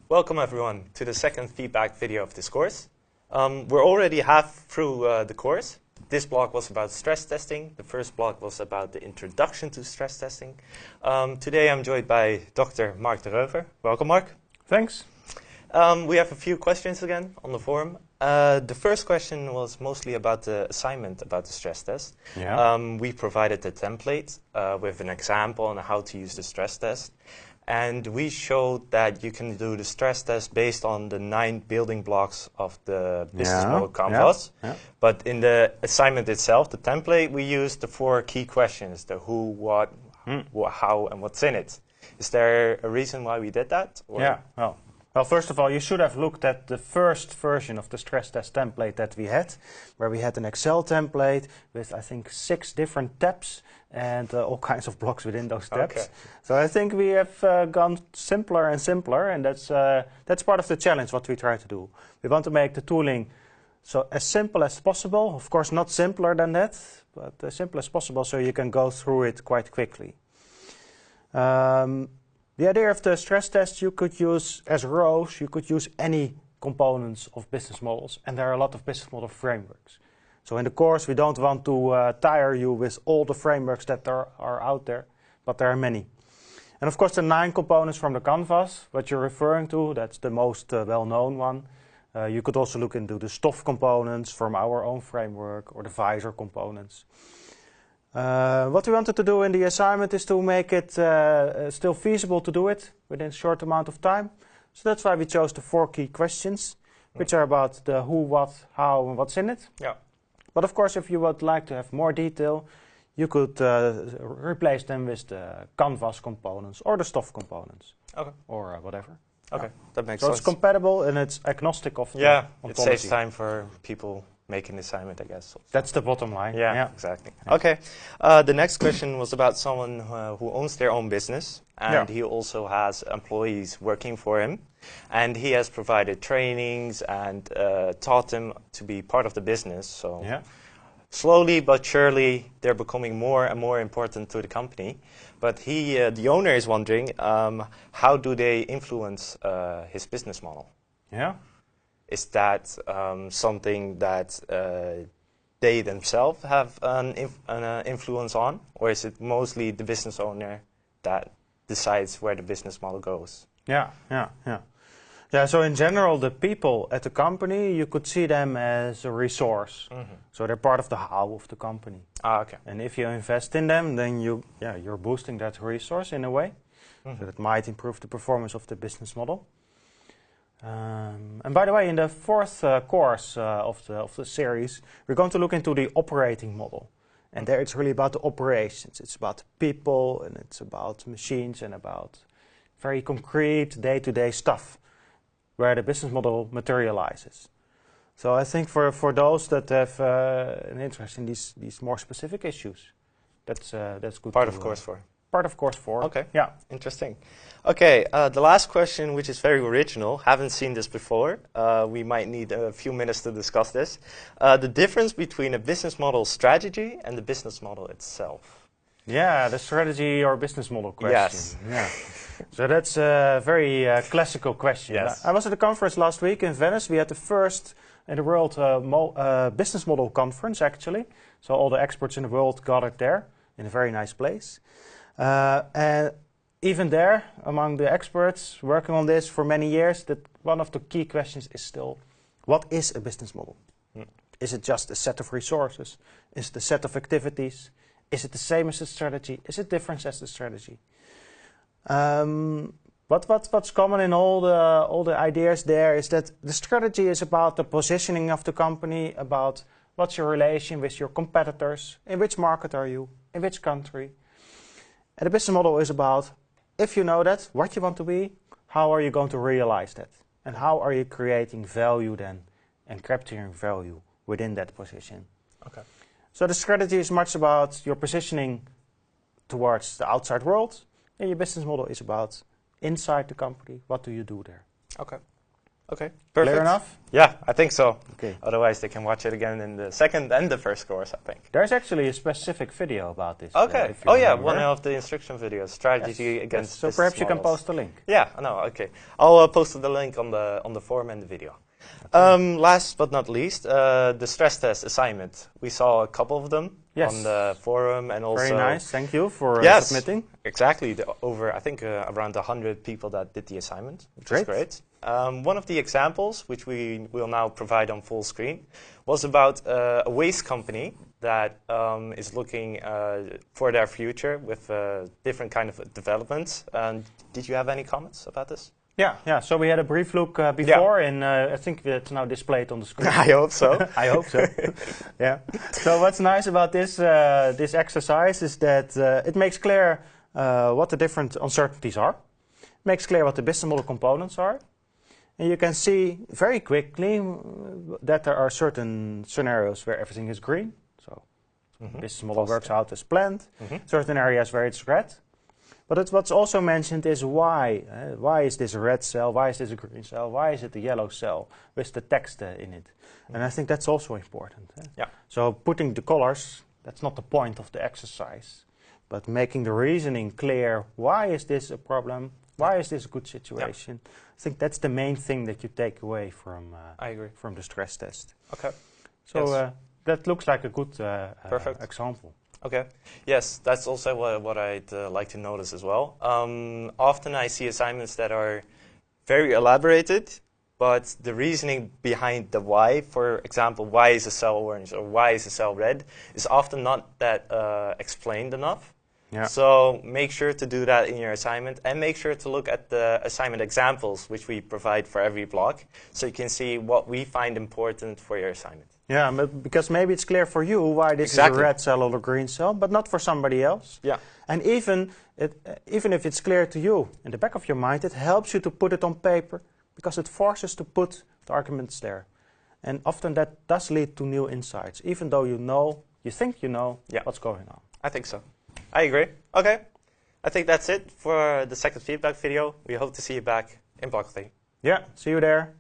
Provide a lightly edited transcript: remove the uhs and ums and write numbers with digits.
Welcome everyone to the second feedback video of this course. We're already half through the course. This block was about stress testing. The first block was about the introduction to stress testing. Today I'm joined by Dr. Mark de Reuver. Welcome, Mark. Thanks. We have a few questions again on the forum. The first question was mostly about the assignment about the stress test. Yeah. We provided the template with an example on how to use the stress test. And we showed that you can do the stress test based on the 9 building blocks of the business model canvas. Yeah. But in the assignment itself, the template, we used the 4 key questions, the who, what, how, and what's in it. Is there a reason why we did that? Or? Yeah. Well, first of all, you should have looked at the first version of the stress test template that we had, where we had an Excel template with, I think, 6 different tabs and all kinds of blocks within those tabs. Okay. So I think we have gone simpler and simpler, and that's part of the challenge, what we try to do. We want to make the tooling so as simple as possible. Of course, not simpler than that, but as simple as possible so you can go through it quite quickly. The idea of the stress test, you could use as rows, you could use any components of business models, and there are a lot of business model frameworks. So in the course, we don't want to tire you with all the frameworks that are out there, but there are many. And of course, the 9 components from the canvas, what you're referring to, that's the most well-known one. You could also look into the STOF components from our own framework, or the Visor components. What we wanted to do in the assignment is to make it still feasible to do it within a short amount of time. So that's why we chose the 4 key questions, which are about the who, what, how, and what's in it. Yeah. But of course, if you would like to have more detail, you could replace them with the Canvas components or the STOF components, or whatever. Okay, that makes so sense. So it's compatible and it's agnostic of the ontology. It saves time for people making the assignment, I guess. That's the bottom line. Yeah, exactly. Yeah. Okay, the next question was about someone who owns their own business, and he also has employees working for him, and he has provided trainings and taught them to be part of the business. So slowly but surely, they're becoming more and more important to the company. But the owner is wondering, how do they influence his business model? Yeah. Is that something that they themselves have an influence on, or is it mostly the business owner that decides where the business model goes? Yeah. So in general, the people at the company, you could see them as a resource. So they're part of the how of the company. Okay. And if you invest in them, then you're boosting that resource in a way. So that might improve the performance of the business model. And by the way, in the 4th course of the series, we're going to look into the operating model. And there it's really about the operations. It's about people, and it's about machines, and about very concrete day-to-day stuff where the business model materializes. So I think for those that have an interest in these more specific issues, that's good. Part of course 4. Part of course 4. Okay. Yeah. Interesting. Okay, the last question, which is very original, haven't seen this before. We might need a few minutes to discuss this. The difference between a business model strategy and the business model itself. Yeah, the strategy or business model question. Yes. Yeah. So that's a very classical question. Yes. I was at a conference last week in Venice. We had the first in the world business model conference, actually. So all the experts in the world gathered there in a very nice place. And even there, among the experts working on this for many years, that one of the key questions is still, what is a business model? Is it just a set of resources? Is it a set of activities? Is it the same as the strategy? Is it different as the strategy? What's common in all the ideas there is that the strategy is about the positioning of the company, about what's your relation with your competitors, in which market are you, in which country. And the business model is about, if you know that, what you want to be, how are you going to realize that? And how are you creating value then and capturing value within that position? Okay. So the strategy is much about your positioning towards the outside world, and your business model is about inside the company, what do you do there? Okay. Okay, perfect. Clear enough? Yeah, I think so. Okay. Otherwise, they can watch it again in the second and the first course, I think. There's actually a specific video about this. Okay. If you remember. One of the instruction videos, strategy against. Yes. So perhaps you can models. post the link. Yeah, no, okay. I'll post the link on the forum and the video. Okay. Last but not least, the stress test assignment. We saw a couple of them on the forum and also. Very nice. Thank you for submitting. Exactly. I think around 100 people that did the assignment, which is great. One of the examples, which we will now provide on full screen, was about a waste company that is looking for their future with different kind of developments. Did you have any comments about this? Yeah. So we had a brief look before, and I think it's now displayed on the screen. I hope so. I hope so. Yeah. So what's nice about this this exercise is that it makes clear what the different uncertainties are. It makes clear what the business model components are. And you can see very quickly that there are certain scenarios where everything is green. So business model works out as planned. Certain areas where it's red. But what's also mentioned is why. Why is this a red cell? Why is this a green cell? Why is it a yellow cell with the text in it? And I think that's also important. Yeah. So putting the colors, that's not the point of the exercise. But making the reasoning clear, why is this a problem? Why is this a good situation? Yeah. I think that's the main thing that you take away from from the stress test. Okay. So that looks like a good example. Okay. Yes, that's also what I'd like to notice as well. Often I see assignments that are very elaborated, but the reasoning behind the why, for example, why is a cell orange or why is a cell red, is often not that explained enough. Yeah. So make sure to do that in your assignment, and make sure to look at the assignment examples which we provide for every block, so you can see what we find important for your assignment. Yeah, but because maybe it's clear for you why this is a red cell or a green cell, but not for somebody else. Yeah. And even if it's clear to you, in the back of your mind, it helps you to put it on paper, because it forces to put the arguments there. And often that does lead to new insights, even though you think you know what's going on. I think so. I agree. Okay. I think that's it for the second feedback video. We hope to see you back in Block 3. Yeah, see you there.